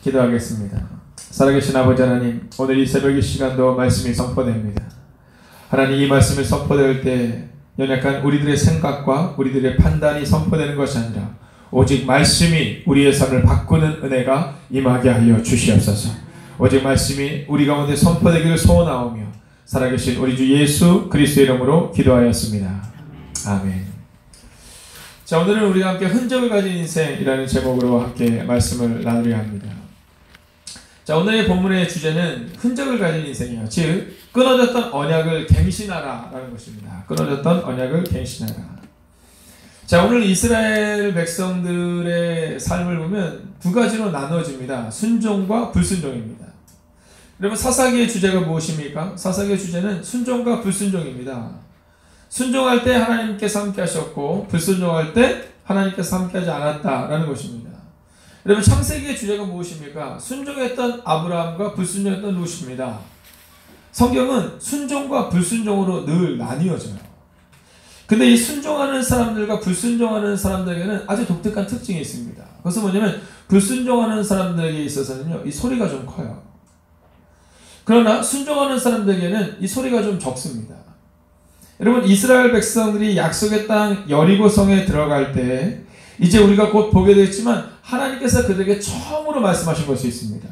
기도하겠습니다. 살아계신 아버지 하나님, 오늘 이 새벽 이 시간도 말씀이 선포됩니다. 하나님, 이 말씀이 선포될 때 연약한 우리들의 생각과 우리들의 판단이 선포되는 것이 아니라 오직 말씀이 우리의 삶을 바꾸는 은혜가 임하게 하여 주시옵소서. 오직 말씀이 우리 가운데 선포되기를 소원하오며 살아계신 우리 주 예수 그리스도의 이름으로 기도하였습니다. 아멘. 자, 오늘은 우리가 함께 흔적을 가진 인생이라는 제목으로 함께 말씀을 나누려 합니다. 자, 오늘의 본문의 주제는 흔적을 가진 인생이에요. 즉, 끊어졌던 언약을 갱신하라 라는 것입니다. 끊어졌던 언약을 갱신하라. 자, 오늘 이스라엘 백성들의 삶을 보면 두 가지로 나누어집니다. 순종과 불순종입니다. 여러분, 사사기의 주제가 무엇입니까? 사사기의 주제는 순종과 불순종입니다. 순종할 때 하나님께서 함께 하셨고 불순종할 때 하나님께서 함께 하지 않았다라는 것입니다. 여러분, 창세기의 주제가 무엇입니까? 순종했던 아브라함과 불순종했던 롯입니다. 성경은 순종과 불순종으로 늘 나뉘어져요. 근데 이 순종하는 사람들과 불순종하는 사람들에게는 아주 독특한 특징이 있습니다. 그것은 뭐냐면 불순종하는 사람들에게 있어서는요, 이 소리가 좀 커요. 그러나 순종하는 사람들에게는 이 소리가 좀 적습니다. 여러분, 이스라엘 백성들이 약속의 땅 여리고성에 들어갈 때 이제 우리가 곧 보게 되겠지만 하나님께서 그들에게 처음으로 말씀하신 것이 있습니다.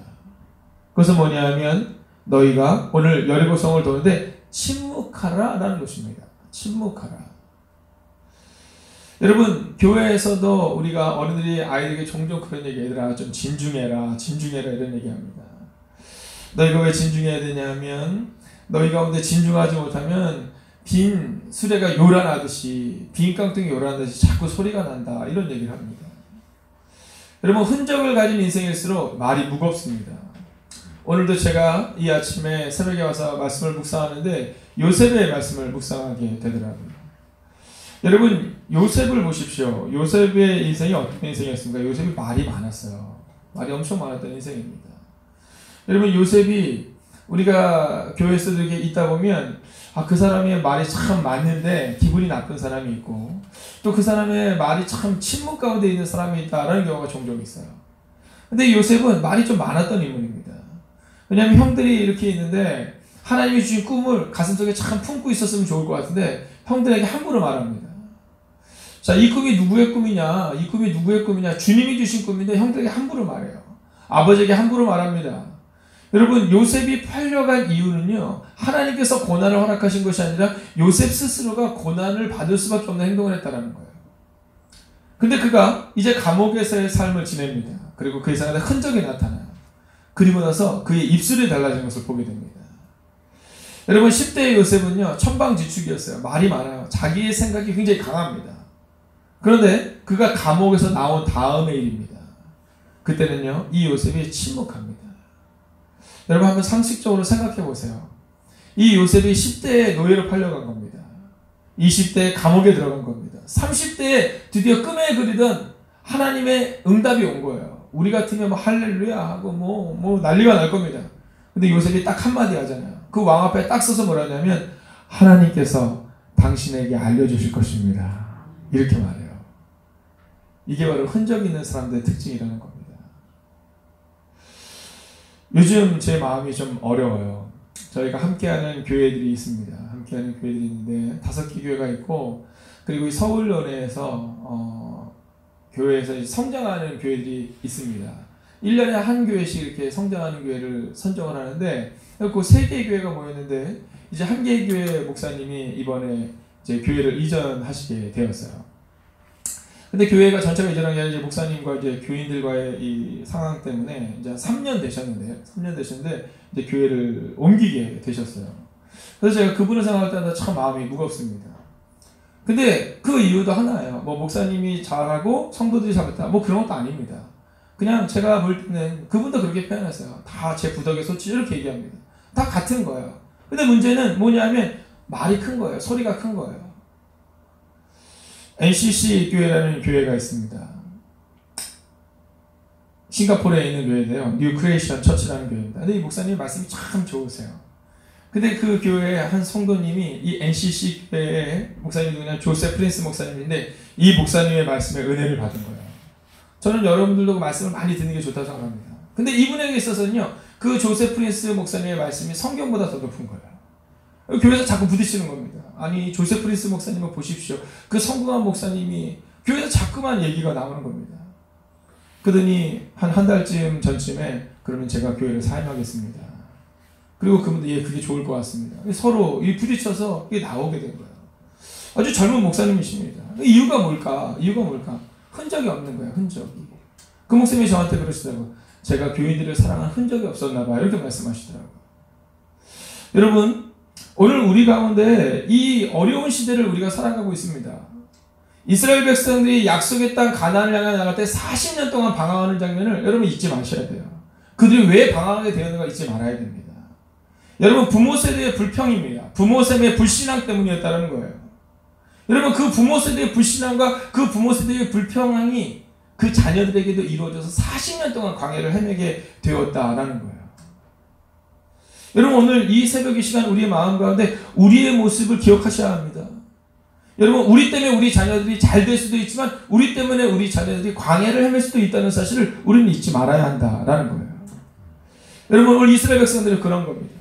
그것은 뭐냐 하면 너희가 오늘 여리고성을 도는데 침묵하라 라는 것입니다. 침묵하라. 여러분, 교회에서도 우리가 어른들이 아이들에게 종종 그런 얘기, 얘들아 좀 진중해라 이런 얘기합니다. 너희가 왜 진중해야 되냐면 너희 가운데 진중하지 못하면 빈 수레가 요란하듯이 빈 깡통이 요란하듯이 자꾸 소리가 난다 이런 얘기를 합니다. 여러분, 흔적을 가진 인생일수록 말이 무겁습니다. 오늘도 제가 이 아침에 새벽에 와서 말씀을 묵상하는데 요셉의 말씀을 묵상하게 되더라고요. 여러분, 요셉을 보십시오. 요셉의 인생이 어떤 인생이었습니까? 요셉이 말이 많았어요. 말이 엄청 많았던 인생입니다. 여러분, 요셉이 우리가 교회에서도 이렇게 있다 보면 그 사람의 말이 참 많은데 기분이 나쁜 사람이 있고 또 그 사람의 말이 참 침묵 가운데 있는 사람이 있다라는 경우가 종종 있어요. 근데 요셉은 말이 좀 많았던 인물입니다. 왜냐하면 형들이 이렇게 있는데 하나님이 주신 꿈을 가슴속에 참 품고 있었으면 좋을 것 같은데 형들에게 함부로 말합니다. 자, 이 꿈이 누구의 꿈이냐? 이 꿈이 누구의 꿈이냐? 주님이 주신 꿈인데 형들에게 함부로 말해요. 아버지에게 함부로 말합니다. 여러분, 요셉이 팔려간 이유는요, 하나님께서 고난을 허락하신 것이 아니라 요셉 스스로가 고난을 받을 수밖에 없는 행동을 했다는 거예요. 근데 그가 이제 감옥에서의 삶을 지냅니다. 그리고 그의 삶에 흔적이 나타나요. 그리고 나서 그의 입술이 달라진 것을 보게 됩니다. 여러분, 10대의 요셉은요, 천방지축이었어요. 말이 많아요. 자기의 생각이 굉장히 강합니다. 그런데 그가 감옥에서 나온 다음의 일입니다. 그때는요, 이 요셉이 침묵합니다. 여러분, 한번 상식적으로 생각해 보세요. 이 요셉이 10대에 노예로 팔려간 겁니다. 20대에 감옥에 들어간 겁니다. 30대에 드디어 꿈에 그리던 하나님의 응답이 온 거예요. 우리 같으면 뭐 할렐루야 하고 뭐 난리가 날 겁니다. 근데 요셉이 딱 한마디 하잖아요. 그 왕 앞에 딱 서서 뭐라 하냐면 하나님께서 당신에게 알려주실 것입니다. 이렇게 말해요. 이게 바로 흔적 있는 사람들의 특징이라는 겁니다. 요즘 제 마음이 좀 어려워요. 저희가 함께하는 교회들이 있습니다. 함께하는 교회들이 있는데 5개 교회가 있고 그리고 이 서울론에서 교회에서 성장하는 교회들이 있습니다. 1년에 한 교회씩 이렇게 성장하는 교회를 선정을 하는데 그 3개의 교회가 모였는데 이제 한 개의 교회 목사님이 이번에 이제 교회를 이전하시게 되었어요. 근데 교회가 전체가 이전한 게 아니라 이제 목사님과 이제 교인들과의 이 상황 때문에 이제 3년 되셨는데 이제 교회를 옮기게 되셨어요. 그래서 제가 그분을 생각할 때마다 참 마음이 무겁습니다. 근데 그 이유도 하나예요. 뭐 목사님이 잘하고 성도들이 잘했다. 뭐 그런 것도 아닙니다. 그냥 제가 볼 때는 그분도 그렇게 표현했어요. 다 제 부덕에 솔직히 이렇게 얘기합니다. 다 같은 거예요. 근데 문제는 뭐냐면 말이 큰 거예요. 소리가 큰 거예요. NCC 교회라는 교회가 있습니다. 싱가포르에 있는 교회인데요. 뉴 크리에이션 처치라는 교회입니다. 근데 이 목사님 말씀이 참 좋으세요. 근데 그 교회의 한 성도님이 이 NCC 교회의 목사님이 누구냐? 조셉 프린스 목사님인데 이 목사님의 말씀에 은혜를 받은 거예요. 저는 여러분들도 그 말씀을 많이 듣는 게 좋다고 생각합니다. 근데 이분에게 있어서는요, 그 조세 프린스 목사님의 말씀이 성경보다 더 높은 거예요. 교회에서 자꾸 부딪히는 겁니다. 아니, 조세 프린스 목사님을 보십시오. 그 성공한 목사님이 교회에서 자꾸만 얘기가 나오는 겁니다. 그러더니 한 달쯤 전쯤에 그러면 제가 교회를 사임하겠습니다. 그리고 그분도 예, 그게 좋을 것 같습니다. 서로 부딪혀서 이게 나오게 된 거예요. 아주 젊은 목사님이십니다. 이유가 뭘까? 흔적이 없는 거예요. 흔적이. 그 목사님이 저한테 그러시더라고요. 제가 교인들을 사랑한 흔적이 없었나 봐요. 이렇게 말씀하시더라고요. 여러분, 오늘 우리 가운데 이 어려운 시대를 우리가 살아가고 있습니다. 이스라엘 백성들이 약속의 땅 가나안을 향해 나갈 때 40년 동안 방황하는 장면을 여러분 잊지 마셔야 돼요. 그들이 왜 방황하게 되었는가 잊지 말아야 됩니다. 여러분, 부모 세대의 불평입니다. 부모 세대의 불신앙 때문이었다는 거예요. 여러분, 그 부모 세대의 불신앙과 그 부모 세대의 불평이 그 자녀들에게도 이루어져서 40년 동안 광야를 헤매게 되었다라는 거예요. 여러분, 오늘 이 새벽 이 시간 우리의 마음 가운데 우리의 모습을 기억하셔야 합니다. 여러분, 우리 때문에 우리 자녀들이 잘 될 수도 있지만 우리 때문에 우리 자녀들이 광야를 헤맬 수도 있다는 사실을 우리는 잊지 말아야 한다라는 거예요. 여러분, 오늘 이스라엘 백성들은 그런 겁니다.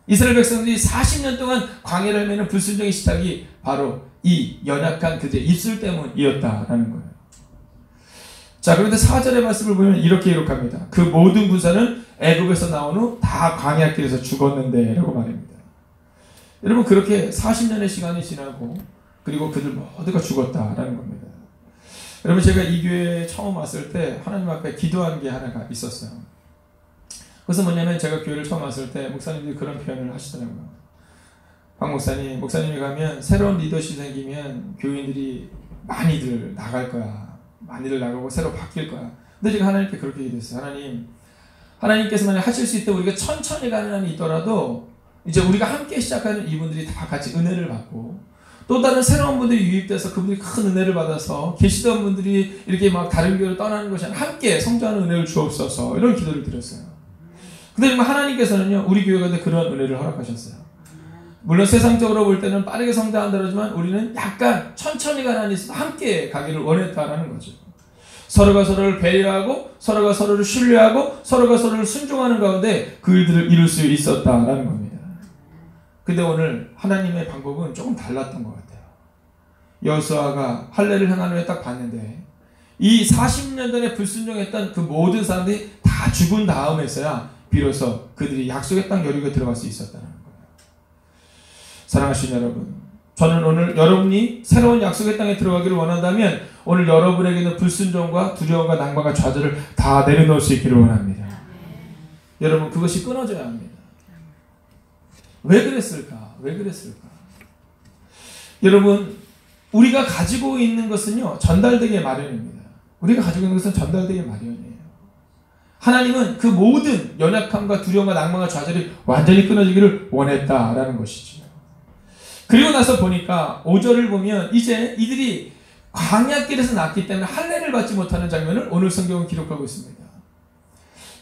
이스라엘 백성들이 40년 동안 광야를 헤매는 불순종의 시작이 바로 이 연약한 그들의 입술 때문이었다라는 거예요. 자, 그런데 4절의 말씀을 보면 이렇게 기록합니다. 그 모든 군사는 애굽에서 나온 후 다 광야길에서 죽었는데 라고 말합니다. 여러분, 그렇게 40년의 시간이 지나고 그리고 그들 모두가 죽었다라는 겁니다. 여러분, 제가 이 교회에 처음 왔을 때 하나님 앞에 기도한 게 하나가 있었어요. 그것은 뭐냐면 제가 교회를 처음 왔을 때 목사님들이 그런 표현을 하시더라고요. 박 목사님, 목사님이 가면 새로운 리더십이 생기면 교인들이 많이들 나갈 거야. 많이들 나가고 새로 바뀔 거야. 근데 제가 하나님께 그렇게 얘기했어요. 하나님께서 만약 하실 수 있다면 우리가 천천히 가는 한이 있더라도 이제 우리가 함께 시작하는 이분들이 다 같이 은혜를 받고 또 다른 새로운 분들이 유입돼서 그분들이 큰 은혜를 받아서 계시던 분들이 이렇게 막 다른 교회로 떠나는 것이 아니라 함께 성장하는 은혜를 주옵소서 이런 기도를 드렸어요. 근데 하나님께서는요, 우리 교회가 그런 은혜를 허락하셨어요. 물론 세상적으로 볼 때는 빠르게 성장한다 그러지만 우리는 약간 천천히 가는 한이 있어서 함께 가기를 원했다라는 거죠. 서로가 서로를 배려하고 서로가 서로를 신뢰하고 서로가 서로를 순종하는 가운데 그 일들을 이룰 수 있었다라는 겁니다. 근데 오늘 하나님의 방법은 조금 달랐던 것 같아요. 여호수아가 할례를 행한 후에 딱 봤는데 이 40년 전에 불순종했던 그 모든 사람들이 다 죽은 다음에서야 비로소 그들이 약속의 땅 여리고에 들어갈 수 있었다는 거예요. 사랑하시는 여러분, 저는 오늘 여러분이 새로운 약속의 땅에 들어가기를 원한다면 오늘 여러분에게는 불순종과 두려움과 낭만과 좌절을 다 내려놓을 수 있기를 원합니다. 여러분, 그것이 끊어져야 합니다. 왜 그랬을까? 여러분, 우리가 가지고 있는 것은요, 전달되기 마련입니다. 우리가 가지고 있는 것은 전달되기 마련이에요. 하나님은 그 모든 연약함과 두려움과 낭만과 좌절이 완전히 끊어지기를 원했다라는 것이죠. 그리고 나서 보니까 5절을 보면 이제 이들이 광야길에서 났기 때문에 할례를 받지 못하는 장면을 오늘 성경은 기록하고 있습니다.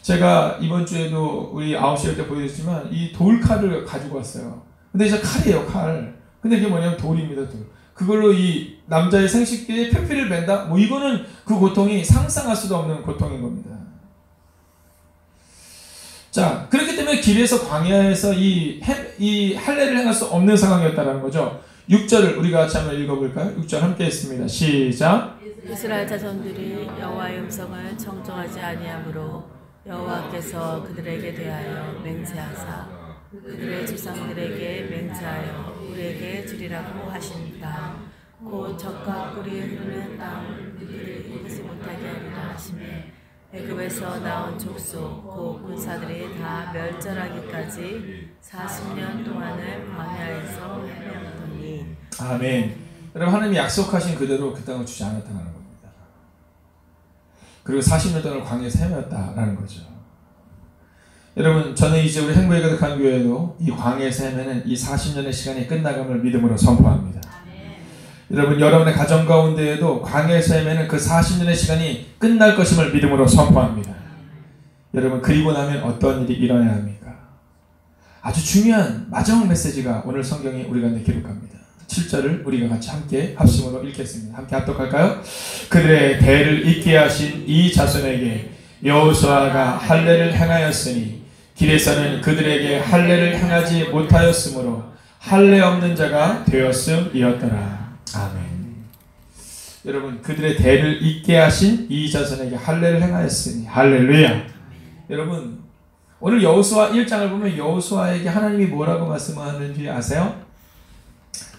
제가 이번 주에도 우리 9시 때 보여드렸지만 이 돌칼을 가지고 왔어요. 근데 이제 칼이에요, 칼. 근데 이게 뭐냐면 돌입니다, 돌. 그걸로 이 남자의 생식기에 표피를 맨다? 뭐 이거는 그 고통이 상상할 수도 없는 고통인 겁니다. 자, 그렇기 때문에 길에서 광야에서 이 할례를 행할 수 없는 상황이었다는 거죠. 6절을 우리가 같이 한번 읽어볼까요? 6절 함께 했습니다. 시작. 이스라엘 자손들이 여호와의 음성을 청종하지 아니하므로 여호와께서 그들에게 대하여 맹세하사 그들의 조상들에게 맹세하여 우리에게 주리라고 하십니다. 곧 젖과 꿀이 흐르는 땅을 그들이 입지 못하게 하리라 하시매 애굽에서 나온 족속 곧 군사들이 다 멸절하기까지 40년 동안을 광야에서 헤매었더니. 아멘. 여러분, 하나님이 약속하신 그대로 그 땅을 주지 않았다는 겁니다. 그리고 40년 동안 광야에서 헤매었다라는 거죠. 여러분, 저는 이제 우리 행복에 가득한 교회도 이 광야에서 헤매는 이 40년의 시간이 끝나감을 믿음으로 선포합니다. 여러분, 여러분의 가정 가운데에도 광야에서 헤매는 그 40년의 시간이 끝날 것임을 믿음으로 선포합니다. 여러분, 그리고 나면 어떤 일이 일어나야 합니까? 아주 중요한 마지막 메시지가 오늘 성경에 우리 가운데 기록합니다. 7절을 우리가 같이 함께 합심으로 읽겠습니다. 함께 합독할까요? 그들의 대를 잇게 하신 이 자손에게 여호수아가 할례를 행하였으니 길에서는 그들에게 할례를 행하지 못하였으므로 할례 없는 자가 되었음이었더라. 아멘. 여러분, 그들의 대를 잇게 하신 이 자손에게 할례를 행하였으니 할렐루야. 여러분, 오늘 여호수아 1장을 보면 여호수아에게 하나님이 뭐라고 말씀하는지 아세요?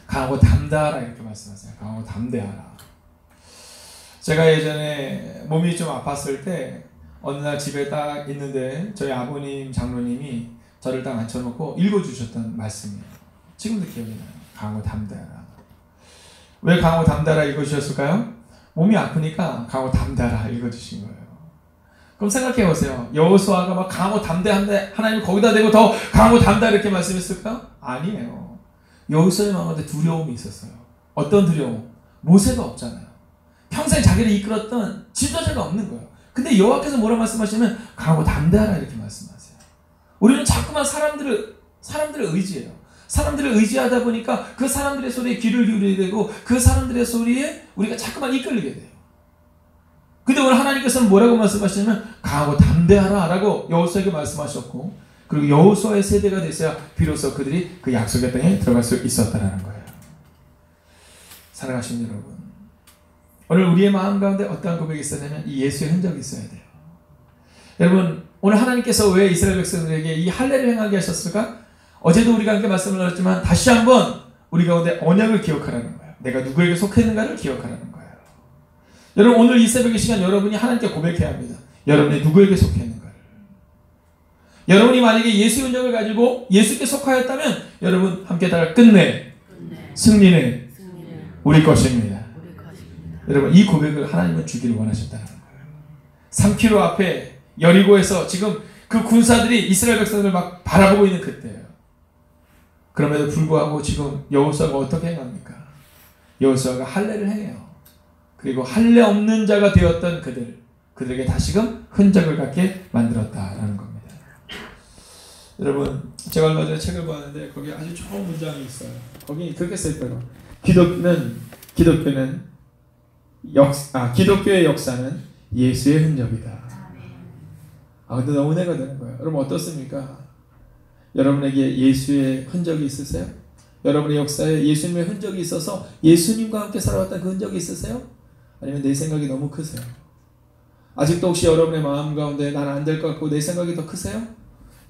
강하고 담대하라 이렇게 말씀하세요. 강하고 담대하라. 제가 예전에 몸이 좀 아팠을 때 어느 날 집에 딱 있는데 저희 아버님 장로님이 저를 딱 앉혀놓고 읽어주셨던 말씀이에요. 지금도 기억이 나요. 강하고 담대하라. 왜 강하고 담대하라 읽어주셨을까요? 몸이 아프니까 강하고 담대하라 읽어주신 거예요. 그럼 생각해보세요. 여호수아가 막 강하고 담대한데 하나님 거기다 대고 더 강하고 담대하라 이렇게 말씀했을까? 아니에요. 여호수아의 마음에 두려움이 있었어요. 어떤 두려움? 모세가 없잖아요. 평생 자기를 이끌었던 지도자가 없는 거예요. 근데 여호와께서 뭐라 말씀하시면 강하고 담대하라 이렇게 말씀하세요. 우리는 자꾸만 사람들을 의지해요. 사람들을 의지하다 보니까 그 사람들의 소리에 귀를 기울이게 되고 그 사람들의 소리에 우리가 자꾸만 이끌리게 돼요. 근데 오늘 하나님께서는 뭐라고 말씀하시냐면 강하고 담대하라 라고 여호수아에게 말씀하셨고, 그리고 여호수아의 세대가 됐어야 비로소 그들이 그 약속의 땅에 들어갈 수 있었다라는 거예요. 사랑하시는 여러분, 오늘 우리의 마음 가운데 어떠한 고백이 있었냐면 이 예수의 흔적이 있어야 돼요. 여러분, 오늘 하나님께서 왜 이스라엘 백성들에게 이 할례를 행하게 하셨을까? 어제도 우리가 함께 말씀을 나눴지만 다시 한번 우리 가운데 언약을 기억하라는 거예요. 내가 누구에게 속했는가를 기억하라는 거예요. 여러분, 오늘 이 새벽의 시간 여러분이 하나님께 고백해야 합니다. 여러분이 누구에게 속했는가를. 여러분이 만약에 예수의 흔적을 가지고 예수께 속하였다면 여러분 함께 따라 끝내 승리는 우리 것입니다. 여러분, 이 고백을 하나님은 주기를 원하셨다는 거예요. 3km 앞에 여리고에서 지금 그 군사들이 이스라엘 백성을 막 바라보고 있는 그때예요. 그럼에도 불구하고 지금 여호수아가 어떻게 행합니까? 여호수아가 할례를 행해요. 그리고 할례 없는 자가 되었던 그들에게 다시금 흔적을 갖게 만들었다라는 겁니다. 여러분, 제가 얼마 전에 책을 봤는데 거기에 아주 좋은 문장이 있어요. 거기 그렇게 써있더라고요. 기독교의 역사는 예수의 흔적이다. 근데 너무 은혜가 되는 거예요. 여러분 어떻습니까? 여러분에게 예수의 흔적이 있으세요? 여러분의 역사에 예수님의 흔적이 있어서 예수님과 함께 살아왔던 그 흔적이 있으세요? 아니면 내 생각이 너무 크세요? 아직도 혹시 여러분의 마음 가운데 난 안 될 것 같고 내 생각이 더 크세요?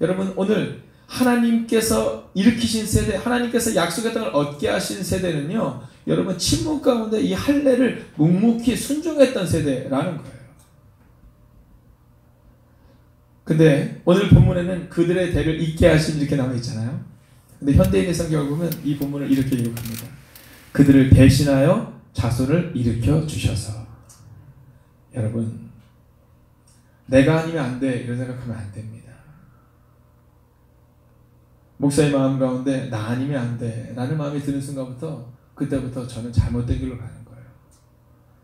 여러분, 오늘 하나님께서 일으키신 세대, 하나님께서 약속의 땅을 얻게 하신 세대는요, 여러분 침묵 가운데 이 할례를 묵묵히 순종했던 세대라는 거예요. 근데 오늘 본문에는 그들의 대를 잇게 하신 이렇게 나와 있잖아요. 근데 현대인의 성경을 보면 이 본문을 이렇게 기록합니다. 그들을 대신하여 자손을 일으켜 주셔서. 여러분, 내가 아니면 안 돼 이런 생각하면 안 됩니다. 목사의 마음 가운데 나 아니면 안 돼 라는 마음이 드는 순간부터 그때부터 저는 잘못된 길로 가는 거예요.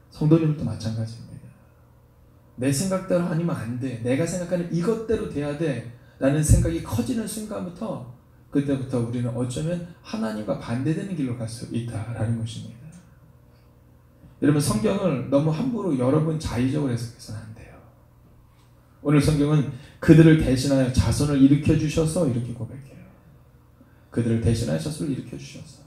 성도님도 마찬가지입니다. 내 생각대로 아니면 안 돼, 내가 생각하는 이것대로 돼야 돼 라는 생각이 커지는 순간부터 그때부터 우리는 어쩌면 하나님과 반대되는 길로 갈 수 있다라는 것입니다. 여러분, 성경을 너무 함부로 여러분 자의적으로 해석해서는 안 돼요. 오늘 성경은 그들을 대신하여 자손을 일으켜 주셔서 이렇게 고백해요. 그들을 대신하여 자손을 일으켜 주셔서.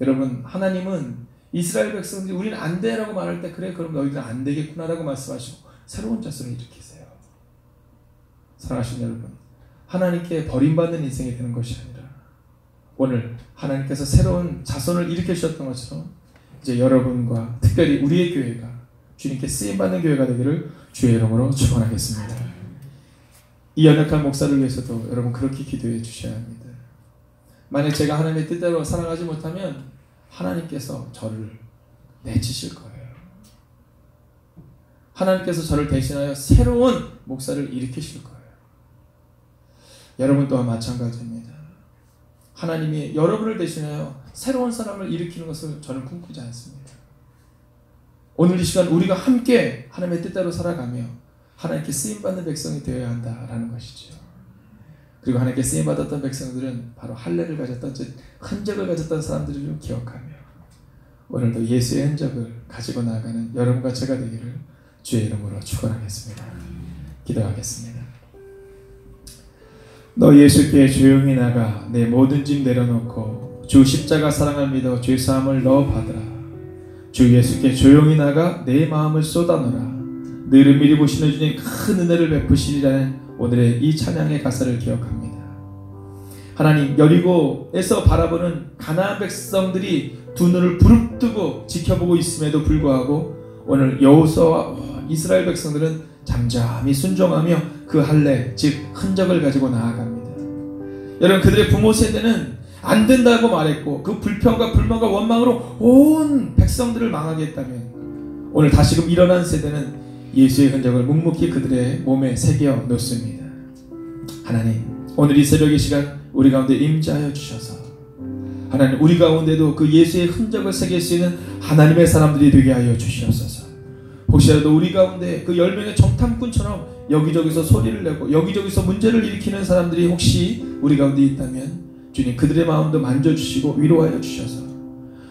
여러분, 하나님은 이스라엘 백성들이 우리는 안 돼라고 말할 때 그래 그럼 너희들은 안 되겠구나라고 말씀하시고 새로운 자손을 일으키세요. 사랑하시는 여러분, 하나님께 버림받는 인생이 되는 것이 아니라 오늘 하나님께서 새로운 자손을 일으켜 주셨던 것처럼 이제 여러분과 특별히 우리의 교회가 주님께 쓰임받는 교회가 되기를 주의 이름으로 축원하겠습니다. 이 연약한 목사를 위해서도 여러분 그렇게 기도해 주셔야 합니다. 만약 제가 하나님의 뜻대로 살아가지 못하면 하나님께서 저를 내치실 거예요. 하나님께서 저를 대신하여 새로운 목사를 일으키실 거예요. 여러분 또한 마찬가지입니다. 하나님이 여러분을 대신하여 새로운 사람을 일으키는 것을 저는 꿈꾸지 않습니다. 오늘 이 시간 우리가 함께 하나님의 뜻대로 살아가며 하나님께 쓰임받는 백성이 되어야 한다라는 것이죠. 그리고 하나님께 쓰임받았던 백성들은 바로 할례를 가졌던, 즉 흔적을 가졌던 사람들을 기억하며 오늘도 예수의 흔적을 가지고 나아가는 여러분과 제가 되기를 주의 이름으로 축원하겠습니다. 기도하겠습니다. 너 예수께 조용히 나가 내 모든 짐 내려놓고 주 십자가 사랑을 믿어 죄사함을 너 받으라. 주 예수께 조용히 나가 내 마음을 쏟아넣어라. 늘 미리 보시는 주님 큰 은혜를 베푸시리라는 오늘의 이 찬양의 가사를 기억합니다. 하나님, 여리고에서 바라보는 가나안 백성들이 두 눈을 부릅뜨고 지켜보고 있음에도 불구하고 오늘 여호수아와 이스라엘 백성들은 잠잠히 순종하며 그 할례, 즉 흔적을 가지고 나아갑니다. 여러분, 그들의 부모 세대는 안 된다고 말했고 그 불평과 불만과 원망으로 온 백성들을 망하게 했다면 오늘 다시금 일어난 세대는 예수의 흔적을 묵묵히 그들의 몸에 새겨 놓습니다. 하나님, 오늘 이 새벽 이 시간 우리 가운데 임재하여 주셔서 하나님, 우리 가운데도 그 예수의 흔적을 새길 수 있는 하나님의 사람들이 되게 하여 주시옵소서. 혹시라도 우리 가운데 그 10명의 정탐꾼처럼 여기저기서 소리를 내고 여기저기서 문제를 일으키는 사람들이 혹시 우리 가운데 있다면 주님, 그들의 마음도 만져주시고 위로하여 주셔서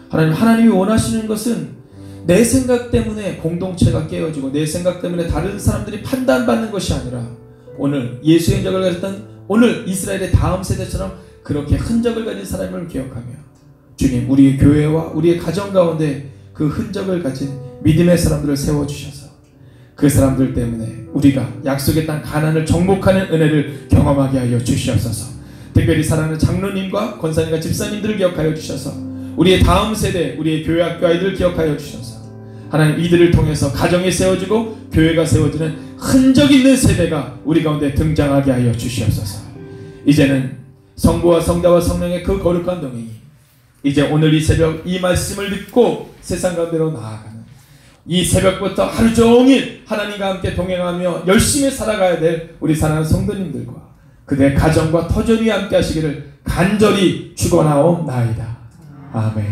하나님, 하나님이 원하시는 것은 내 생각 때문에 공동체가 깨어지고 내 생각 때문에 다른 사람들이 판단받는 것이 아니라 오늘 예수의 흔적을 가졌던 오늘 이스라엘의 다음 세대처럼 그렇게 흔적을 가진 사람을 기억하며 주님, 우리의 교회와 우리의 가정 가운데 그 흔적을 가진 믿음의 사람들을 세워주셔서 그 사람들 때문에 우리가 약속의 땅 가나안을 정복하는 은혜를 경험하게 하여 주시옵소서. 특별히 사랑하는 장로님과 권사님과 집사님들을 기억하여 주셔서 우리의 다음 세대, 우리의 교회 학교 아이들을 기억하여 주셔서 하나님, 이들을 통해서 가정이 세워지고 교회가 세워지는 흔적 있는 세대가 우리 가운데 등장하게 하여 주시옵소서. 이제는 성부와 성자와 성령의 그 거룩한 동행이 이제 오늘 이 새벽 이 말씀을 듣고 세상 가운데로 나아가는 이 새벽부터 하루 종일 하나님과 함께 동행하며 열심히 살아가야 될 우리 사랑하는 성도님들과 그들의 가정과 터전히 함께 하시기를 간절히 축원하옵나이다. 아멘.